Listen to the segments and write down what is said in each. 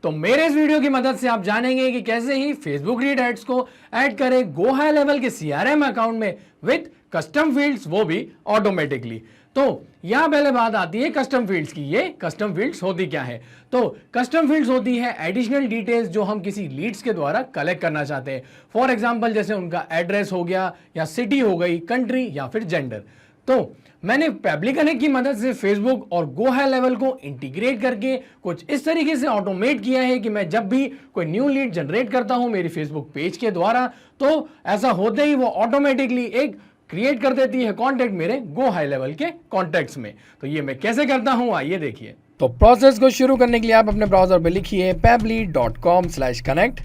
तो मेरे इस वीडियो की मदद से आप जानेंगे कि कैसे ही फेसबुक लीड एड्स को ऐड करें गो हाई लेवल के सीआरएम अकाउंट में विथ कस्टम फील्ड्स, वो भी ऑटोमेटिकली। तो यहां पहले बात आती है कस्टम फील्ड्स की। ये कस्टम फील्ड्स होती क्या है? तो कस्टम फील्ड्स होती है एडिशनल डिटेल्स जो हम किसी लीड्स के द्वारा कलेक्ट करना चाहते हैं। फॉर एग्जांपल जैसे उनका एड्रेस हो गया, या सिटी हो गई, कंट्री, या फिर जेंडर। तो मैंने पेबली कनेक्ट की मदद से फेसबुक और गो हाई लेवल को इंटीग्रेट करके कुछ इस तरीके से ऑटोमेट किया है कि मैं जब भी कोई न्यू लीड जनरेट करता हूं मेरी फेसबुक पेज के द्वारा, तो ऐसा होते ही वो ऑटोमेटिकली एक क्रिएट कर देती है कॉन्टेक्ट मेरे गो हाई लेवल के कॉन्टेक्ट्स में। तो ये मैं कैसे करता हूं, आइए देखिए। तो प्रोसेस को शुरू करने के लिए आप अपने ब्राउजर पे लिखिए pebly.com/connect,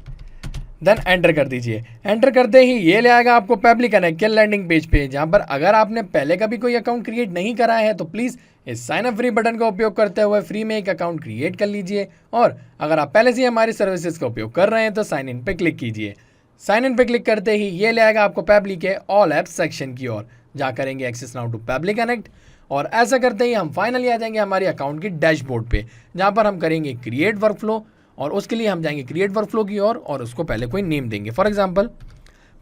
देन एंटर कर दीजिए। एंटर करते ही ये ले आएगा आपको पेबली कनेक्ट के लैंडिंग पेज पे, जहां पर अगर आपने पहले कभी कोई अकाउंट क्रिएट नहीं करा है तो प्लीज़ इस साइन अप फ्री बटन का उपयोग करते हुए फ्री में एक अकाउंट क्रिएट कर लीजिए। और अगर आप पहले से हमारी सर्विसेज का उपयोग कर रहे हैं तो साइन इन पे क्लिक कीजिए। साइन इन पे क्लिक करते ही ये ले आएगा आपको पेबली के ऑल एप्स सेक्शन की ओर, जहाँ करेंगे access now to Pabbly connect. और ऐसा करते ही हम फाइनली आ जाएंगे हमारे अकाउंट की डैशबोर्ड पे, जहाँ पर हम करेंगे क्रिएट वर्कफ्लो। और उसके लिए हम जाएंगे क्रिएट वर्कफ्लो की ओर और उसको पहले कोई नेम देंगे। For example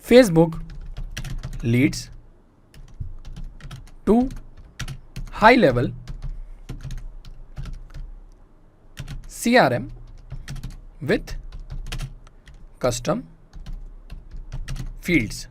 Facebook leads to high level CRM with custom fields.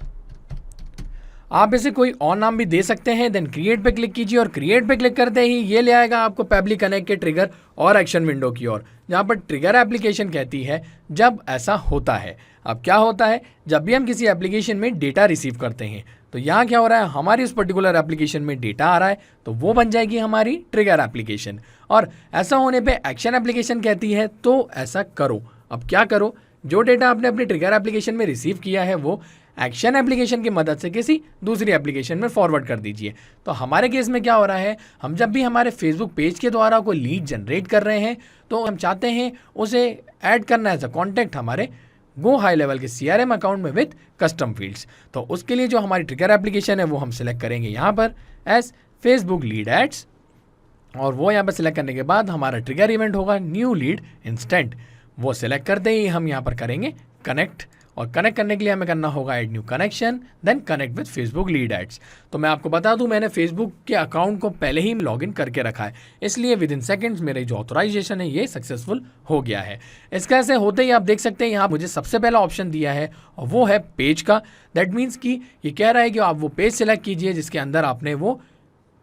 आप इसे कोई और नाम भी दे सकते हैं। देन क्रिएट पे क्लिक कीजिए और क्रिएट पे क्लिक करते ही ये ले आएगा आपको पेबली कनेक्ट के ट्रिगर और एक्शन विंडो की ओर, जहाँ पर ट्रिगर एप्लीकेशन कहती है जब ऐसा होता है। अब क्या होता है, जब भी हम किसी एप्लीकेशन में डेटा रिसीव करते हैं तो यहाँ क्या हो रहा है, हमारी उस पर्टिकुलर एप्लीकेशन में डेटा आ रहा है तो वो बन जाएगी हमारी ट्रिगर एप्लीकेशन। और ऐसा होने पे एक्शन एप्लीकेशन कहती है तो ऐसा करो। अब क्या करो, जो डेटा आपने अपनी ट्रिगर एप्लीकेशन में रिसीव किया है वो एक्शन एप्लीकेशन की मदद से किसी दूसरी एप्लीकेशन में फॉरवर्ड कर दीजिए। तो हमारे केस में क्या हो रहा है, हम जब भी हमारे फेसबुक पेज के द्वारा कोई लीड जनरेट कर रहे हैं तो हम चाहते हैं उसे ऐड करना एज अ कॉन्टैक्ट हमारे गो हाई लेवल के CRM अकाउंट में विथ कस्टम फील्ड्स। तो उसके लिए जो हमारी ट्रिगर एप्लीकेशन है वो हम सिलेक्ट करेंगे यहाँ पर एज फेसबुक लीड एड्स। और वो यहाँ पर सिलेक्ट करने के बाद हमारा ट्रिगर इवेंट होगा न्यू लीड इंस्टेंट। वो सिलेक्ट करते ही हम यहाँ पर करेंगे कनेक्ट। और कनेक्ट करने के लिए हमें करना होगा add new connection, then connect with Facebook lead ads. तो मैं आपको बता दूं मैंने फेसबुक के अकाउंट को पहले ही लॉगिन करके रखा है, इसलिए विद इन सेकेंड्स मेरे जो ऑथराइजेशन है ये सक्सेसफुल हो गया है। इसका ऐसे होते ही आप देख सकते हैं यहाँ मुझे सबसे पहला ऑप्शन दिया है और वो है पेज का। दैट मीन्स कि ये कह रहा है कि आप वो पेज सिलेक्ट कीजिए जिसके अंदर आपने वो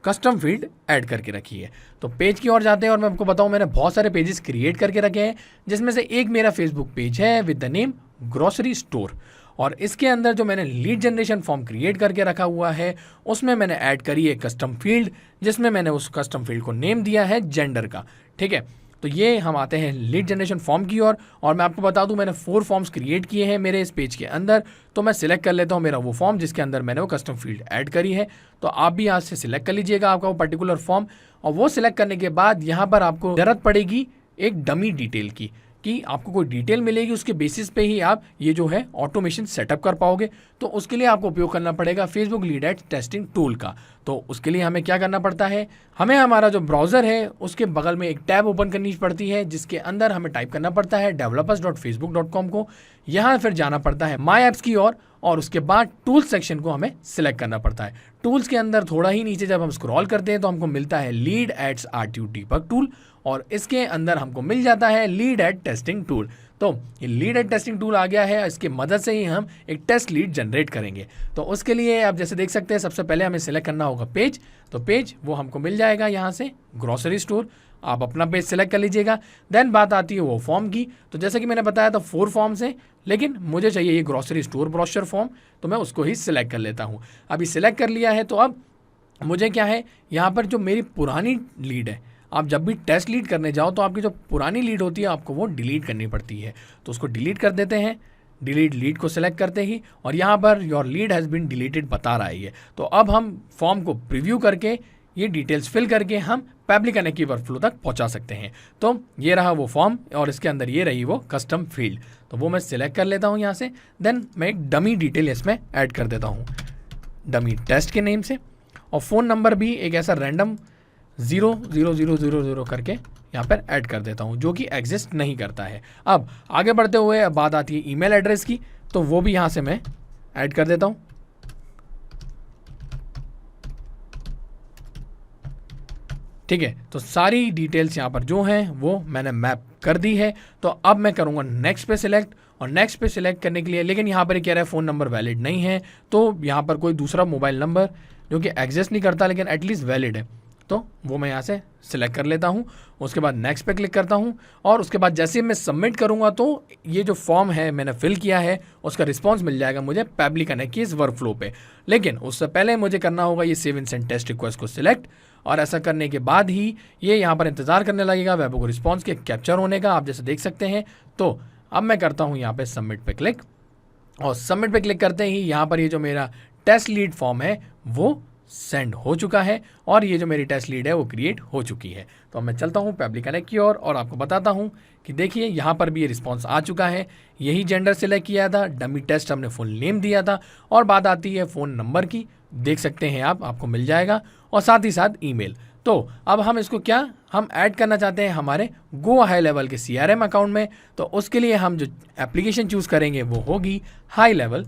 कस्टम फील्ड ऐड करके रखी है। तो पेज की ओर जाते हैं और मैं आपको बताऊं मैंने बहुत सारे पेजेस क्रिएट करके रखे हैं, जिसमें से एक मेरा फेसबुक पेज है with the name grocery store. और इसके अंदर जो मैंने लीड जनरेशन फॉर्म क्रिएट करके रखा हुआ है उसमें मैंने ऐड करी है कस्टम फील्ड, जिसमें मैंने उस कस्टम फील्ड को नेम दिया है जेंडर का। ठीक है, तो ये हम आते हैं लीड जनरेशन फॉर्म की ओर। और मैं आपको बता दूं मैंने 4 फॉर्म्स क्रिएट किए हैं मेरे इस पेज के अंदर। तो मैं सिलेक्ट कर लेता हूं मेरा वो फॉर्म जिसके अंदर मैंने वो कस्टम फील्ड ऐड करी है। तो आप भी यहाँ से सिलेक्ट कर लीजिएगा आपका वो पर्टिकुलर फॉर्म। और वो सिलेक्ट करने के बाद यहाँ पर आपको जरूरत पड़ेगी एक डमी डिटेल की, कि आपको कोई डिटेल मिलेगी उसके बेसिस पे ही आप ये जो है ऑटोमेशन सेटअप कर पाओगे। तो उसके लिए आपको उपयोग करना पड़ेगा Facebook lead ads testing tool का। तो उसके लिए हमें क्या करना पड़ता है, हमें हमारा जो ब्राउज़र है उसके बगल में एक टैब ओपन करनी पड़ती है जिसके अंदर हमें टाइप करना पड़ता है developers.facebook.com को। यहाँ फिर जाना पड़ता है माई एप्स की ओर और उसके बाद टूल्स सेक्शन को हमें सिलेक्ट करना पड़ता है। टूल्स के अंदर थोड़ा ही नीचे जब हम स्क्रॉल करते हैं तो हमको मिलता है lead ads RTU debug tool और इसके अंदर हमको मिल जाता है लीड एड टेस्टिंग टूल। तो ये लीड एड टेस्टिंग टूल आ गया है, इसकी मदद से ही हम एक टेस्ट लीड जनरेट करेंगे। तो उसके लिए आप जैसे देख सकते हैं सबसे पहले हमें सिलेक्ट करना होगा पेज। तो पेज वो हमको मिल जाएगा यहाँ से ग्रोसरी स्टोर। आप अपना पेज सिलेक्ट कर लीजिएगा। देन बात आती है वो फॉर्म की। तो जैसे कि मैंने बताया था 4 फॉर्म्स हैं, लेकिन मुझे चाहिए ये ग्रोसरी स्टोर ब्रोशर फॉर्म, तो मैं उसको ही सिलेक्ट कर लेता हूँ। अभी सिलेक्ट कर लिया है तो अब मुझे क्या है, यहाँ पर जो मेरी पुरानी लीड है, आप जब भी टेस्ट लीड करने जाओ तो आपकी जो पुरानी लीड होती है आपको वो डिलीट करनी पड़ती है। तो उसको डिलीट कर देते हैं। डिलीट लीड को सिलेक्ट करते ही और यहाँ पर your lead has been deleted बता रहा है ये। तो अब हम फॉर्म को प्रीव्यू करके ये डिटेल्स फिल करके हम पेबली कनेक्ट की वर्कफ्लो तक पहुँचा सकते हैं। तो ये रहा वो फॉर्म और इसके अंदर ये रही वो कस्टम फील्ड। तो वो मैं सिलेक्ट कर लेता हूँ यहाँ से। देन मैं एक डमी डिटेल इसमें ऐड कर देता हूँ डमी टेस्ट के नेम से। और फ़ोन नंबर भी एक ऐसा रैंडम 00000 करके यहाँ पर ऐड कर देता हूँ, जो कि एग्जिस्ट नहीं करता है। अब आगे बढ़ते हुए बात आती है ईमेल एड्रेस की, तो वो भी यहाँ से मैं ऐड कर देता हूँ। ठीक है, तो सारी डिटेल्स यहाँ पर जो हैं वो मैंने मैप कर दी है। तो अब मैं करूँगा नेक्स्ट पे सिलेक्ट, और नेक्स्ट पे सिलेक्ट करने के लिए, लेकिन यहाँ पर कह रहा है फ़ोन नंबर वैलिड नहीं है, तो यहाँ पर कोई दूसरा मोबाइल नंबर जो कि एग्जिस्ट नहीं करता लेकिन एटलीस्ट वैलिड है, तो वो मैं यहाँ से सिलेक्ट कर लेता हूँ। उसके बाद नेक्स्ट पे क्लिक करता हूँ, और उसके बाद जैसे मैं सबमिट करूँगा तो ये जो फॉर्म है मैंने फिल किया है उसका रिस्पॉन्स मिल जाएगा मुझे पेबली कनेक्ट की इस वर्कफ्लो पे। लेकिन उससे पहले मुझे करना होगा ये save and send test request को सिलेक्ट, और ऐसा करने के बाद ही ये यहाँ पर इंतज़ार करने लगेगा वेब को रिस्पॉन्स के कैप्चर होने का, आप जैसे देख सकते हैं। तो अब मैं करता हूँ यहाँ पे सबमिट पे क्लिक, और सबमिट पे क्लिक करते ही यहाँ पर ये जो मेरा टेस्ट लीड फॉर्म है वो सेंड हो चुका है, और ये जो मेरी टेस्ट लीड है वो क्रिएट हो चुकी है। तो अब मैं चलता हूँ पेबली कनेक्ट की ओर, और आपको बताता हूँ कि देखिए यहाँ पर भी ये रिस्पॉन्स आ चुका है। यही जेंडर सिलेक्ट किया था, डमी टेस्ट हमने फुल नेम दिया था, और बात आती है फ़ोन नंबर की, देख सकते हैं आप, आपको मिल जाएगा, और साथ ही साथ ईमेल। तो अब हम इसको क्या हम ऐड करना चाहते हैं हमारे गो हाई लेवल के CRM अकाउंट में। तो उसके लिए हम जो एप्लीकेशन चूज़ करेंगे वो होगी हाई लेवल।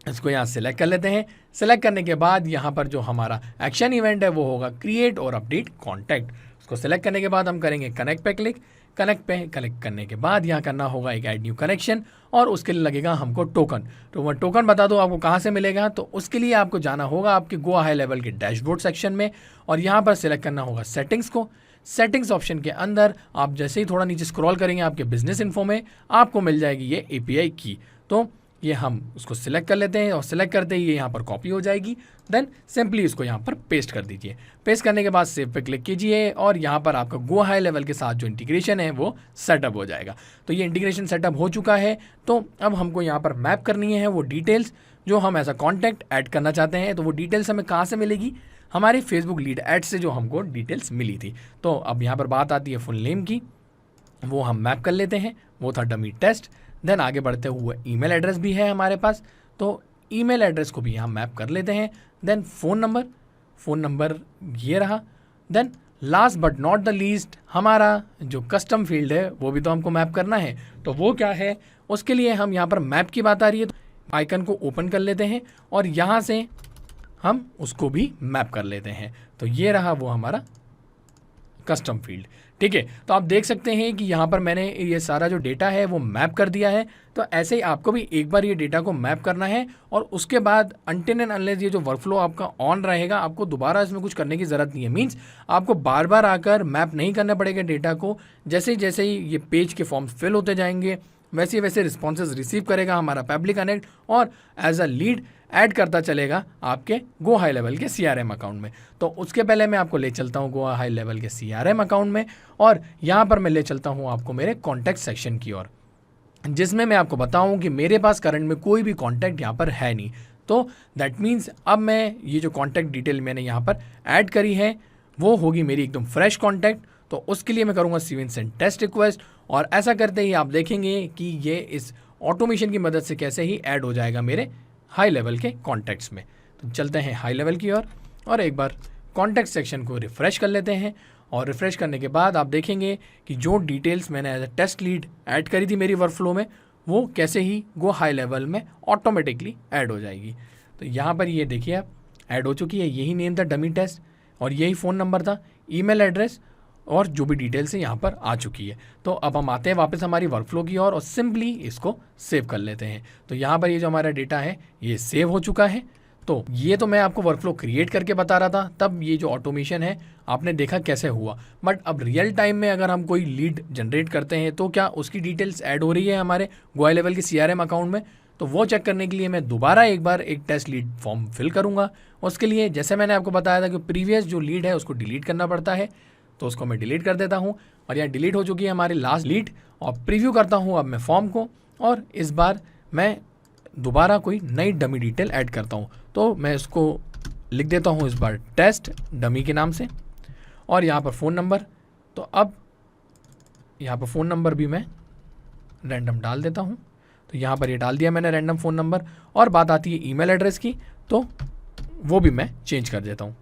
इसको यहाँ सेलेक्ट कर लेते हैं। सेलेक्ट करने के बाद यहाँ पर जो हमारा एक्शन इवेंट है वो होगा क्रिएट और अपडेट कॉन्टैक्ट। उसको सेलेक्ट करने के बाद हम करेंगे कनेक्ट पे क्लिक। कनेक्ट पे क्लिक करने के बाद यहाँ करना होगा एक ऐड न्यू कनेक्शन, और उसके लिए लगेगा हमको टोकन। तो वह टोकन बता दो आपको कहाँ से मिलेगा। तो उसके लिए आपको जाना होगा आपके गो हाई लेवल के डैशबोर्ड सेक्शन में, और यहाँ पर सिलेक्ट करना होगा सेटिंग्स को। सेटिंग्स ऑप्शन के अंदर आप जैसे ही थोड़ा नीचे स्क्रॉल करेंगे आपके बिजनेस इन्फो में आपको मिल जाएगी ये API की। तो ये हम उसको सिलेक्ट कर लेते हैं, और सिलेक्ट करते ही ये यहाँ पर कॉपी हो जाएगी। देन सिंपली इसको यहाँ पर पेस्ट कर दीजिए। पेस्ट करने के बाद सेव पे क्लिक कीजिए, और यहाँ पर आपका गो हाई लेवल के साथ जो इंटीग्रेशन है वो सेटअप हो जाएगा। तो ये इंटीग्रेशन सेटअप हो चुका है। तो अब हमको यहाँ पर मैप करनी है वो डिटेल्स जो हम ऐसा कॉन्टैक्ट ऐड करना चाहते हैं। तो वो डिटेल्स हमें कहाँ से मिलेगी, हमारी फेसबुक लीड ऐड से जो हमको डिटेल्स मिली थी। तो अब यहाँ पर बात आती है फुल नेम की, वो हम मैप कर लेते हैं, वो था डमी टेस्ट। देन आगे बढ़ते हुए ईमेल एड्रेस भी है हमारे पास, तो ईमेल एड्रेस को भी यहाँ मैप कर लेते हैं। देन फ़ोन नंबर ये रहा। Then last but not the least हमारा जो कस्टम फील्ड है वो भी तो हमको मैप करना है। तो वो क्या है, उसके लिए हम यहाँ पर मैप की बात आ रही है, तो आइकन को ओपन कर लेते हैं और यहाँ से हम उसको भी मैप कर लेते हैं। तो ये रहा वो हमारा कस्टम फील्ड। ठीक है, तो आप देख सकते हैं कि यहाँ पर मैंने ये सारा जो डेटा है वो मैप कर दिया है। तो ऐसे ही आपको भी एक बार ये डेटा को मैप करना है, और उसके बाद अनटिल एंड अनलेस ये जो वर्कफ्लो आपका ऑन रहेगा, आपको दोबारा इसमें कुछ करने की ज़रूरत नहीं है। मीन्स आपको बार बार आकर मैप नहीं करना पड़ेगा डेटा को। जैसे ही ये पेज के फॉर्म्स फिल होते जाएंगे वैसे वैसे रिस्पॉन्सेज रिसीव करेगा हमारा पेबली कनेक्ट, और एज अ लीड ऐड करता चलेगा आपके गो हाई लेवल के CRM अकाउंट में। तो उसके पहले मैं आपको ले चलता हूँ गो हाई लेवल के CRM अकाउंट में, और यहाँ पर मैं ले चलता हूँ आपको मेरे कॉन्टैक्ट सेक्शन की ओर, जिसमें मैं आपको बताऊँ कि मेरे पास करंट में कोई भी कॉन्टैक्ट यहाँ पर है नहीं। तो दैट मीन्स अब मैं ये जो कॉन्टैक्ट डिटेल मैंने यहाँ पर ऐड करी है वो होगी मेरी एकदम फ्रेश कॉन्टैक्ट। तो उसके लिए मैं करूँगा save and send test request, और ऐसा करते ही आप देखेंगे कि ये इस ऑटोमेशन की मदद से कैसे ही ऐड हो जाएगा मेरे हाई लेवल के कॉन्टैक्ट्स में। तो चलते हैं हाई लेवल की ओर, और एक बार कॉन्टैक्ट सेक्शन को रिफ़्रेश कर लेते हैं, और रिफ़्रेश करने के बाद आप देखेंगे कि जो डिटेल्स मैंने as a test lead add करी थी मेरी वर्कफ्लो में वो कैसे ही गो हाई लेवल में ऑटोमेटिकली ऐड हो जाएगी। तो यहाँ पर ये देखिए आप ऐड हो चुकी है। यही नेम था डमी टेस्ट, और यही फ़ोन नंबर था, ईमेल एड्रेस, और जो भी डिटेल्स है यहाँ पर आ चुकी है। तो अब हम आते हैं वापस हमारी वर्कफ्लो की ओर, और सिंपली इसको सेव कर लेते हैं। तो यहाँ पर ये जो हमारा डेटा है ये सेव हो चुका है। तो ये तो मैं आपको वर्कफ्लो क्रिएट करके बता रहा था, तब ये जो ऑटोमेशन है आपने देखा कैसे हुआ। बट अब रियल टाइम में अगर हम कोई लीड जनरेट करते हैं तो क्या उसकी डिटेल्स ऐड हो रही है हमारे गो हाई लेवल के CRM अकाउंट में। तो वो चेक करने के लिए मैं दोबारा एक बार एक टेस्ट लीड फॉर्म फिल करूँगा। उसके लिए जैसे मैंने आपको बताया था कि प्रीवियस जो लीड है उसको डिलीट करना पड़ता है, तो उसको मैं डिलीट कर देता हूँ, और यहाँ डिलीट हो चुकी है हमारी लास्ट लीड। और प्रीव्यू करता हूँ अब मैं फॉर्म को, और इस बार मैं दोबारा कोई नई डमी डिटेल ऐड करता हूँ। तो मैं इसको लिख देता हूँ इस बार टेस्ट डमी के नाम से, और यहाँ पर फ़ोन नंबर। तो अब यहाँ पर फ़ोन नंबर भी मैं रैंडम डाल देता हूँ। तो यहाँ पर ये डाल दिया मैंने रैंडम फ़ोन नंबर, और बात आती है ईमेल एड्रेस की, तो वो भी मैं चेंज कर देता हूँ।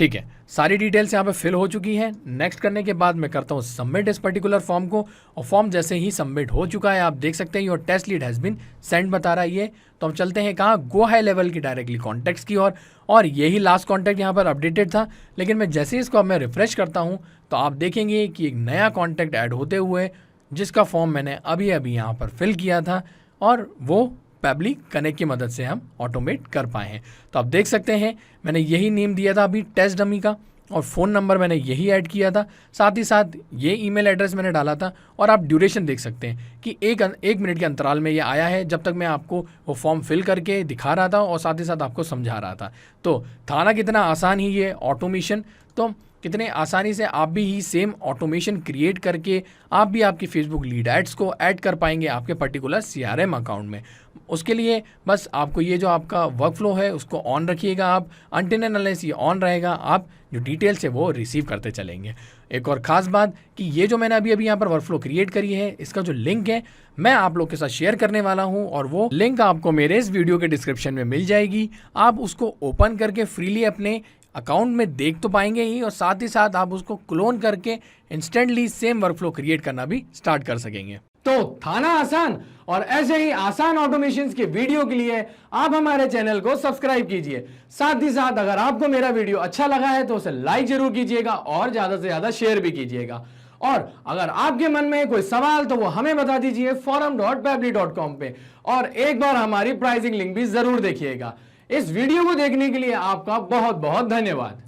ठीक है, सारी डिटेल्स यहाँ पे फिल हो चुकी है। नेक्स्ट करने के बाद मैं करता हूँ सबमिट इस पर्टिकुलर फॉर्म को, और फॉर्म जैसे ही सबमिट हो चुका है आप देख सकते हैं your test lead has been send बता रहा है ये। तो हम चलते हैं कहाँ, गो हाई लेवल की डायरेक्टली कॉन्टैक्ट्स की और यही लास्ट कॉन्टैक्ट यहाँ पर अपडेटेड था। लेकिन मैं जैसे ही इसको अब मैं रिफ्रेश करता हूँ तो आप देखेंगे कि एक नया कॉन्टैक्ट ऐड होते हुए, जिसका फॉर्म मैंने अभी अभी यहाँ पर फिल किया था और वो पेबली कनेक्ट की मदद से हम ऑटोमेट कर पाए हैं। तो आप देख सकते हैं मैंने यही नेम दिया था अभी टेस्ट डमी का, और फ़ोन नंबर मैंने यही ऐड किया था, साथ ही साथ ये ईमेल एड्रेस मैंने डाला था। और आप ड्यूरेशन देख सकते हैं कि एक मिनट के अंतराल में ये आया है, जब तक मैं आपको वो फॉर्म फिल करके दिखा रहा था और साथ ही साथ आपको समझा रहा था। तो था ना कितना आसान ही ये ऑटोमेशन। तो कितने आसानी से आप भी ही सेम ऑटोमेशन क्रिएट करके आप भी आपकी फेसबुक लीड एड्स को ऐड कर पाएंगे आपके पर्टिकुलर CRM अकाउंट में। उसके लिए बस आपको ये जो आपका वर्क फ्लो है उसको ऑन रखिएगा आप, अनटिल एंड अनलेस ये ऑन रहेगा आप जो डिटेल्स है वो रिसीव करते चलेंगे। एक और ख़ास बात कि ये जो मैंने अभी यहाँ पर वर्क फ्लो क्रिएट करी है, इसका जो लिंक है मैं आप लोग के साथ शेयर करने वाला हूँ, और वो लिंक आपको मेरे इस वीडियो के डिस्क्रिप्शन में मिल जाएगी। आप उसको ओपन करके फ्रीली अपने अकाउंट में देख तो पाएंगे ही, और साथ ही साथ आप उसको क्लोन करके इंस्टेंटली सेम वर्कफ्लो क्रिएट करना भी स्टार्ट कर सकेंगे। तो था ना आसान, और ऐसे ही आसान ऑटोमेशंस के वीडियो के लिए आप हमारे चैनल को सब्सक्राइब कीजिए। साथ ही साथ अगर आपको मेरा वीडियो अच्छा लगा है तो उसे लाइक जरूर कीजिएगा और ज्यादा से ज्यादा शेयर भी कीजिएगा। और अगर आपके मन में कोई सवाल तो वो हमें बता दीजिए forum.pabbly.com पे, और एक बार हमारी प्राइसिंग लिंक भी जरूर देखिएगा। इस वीडियो को देखने के लिए आपका बहुत बहुत धन्यवाद।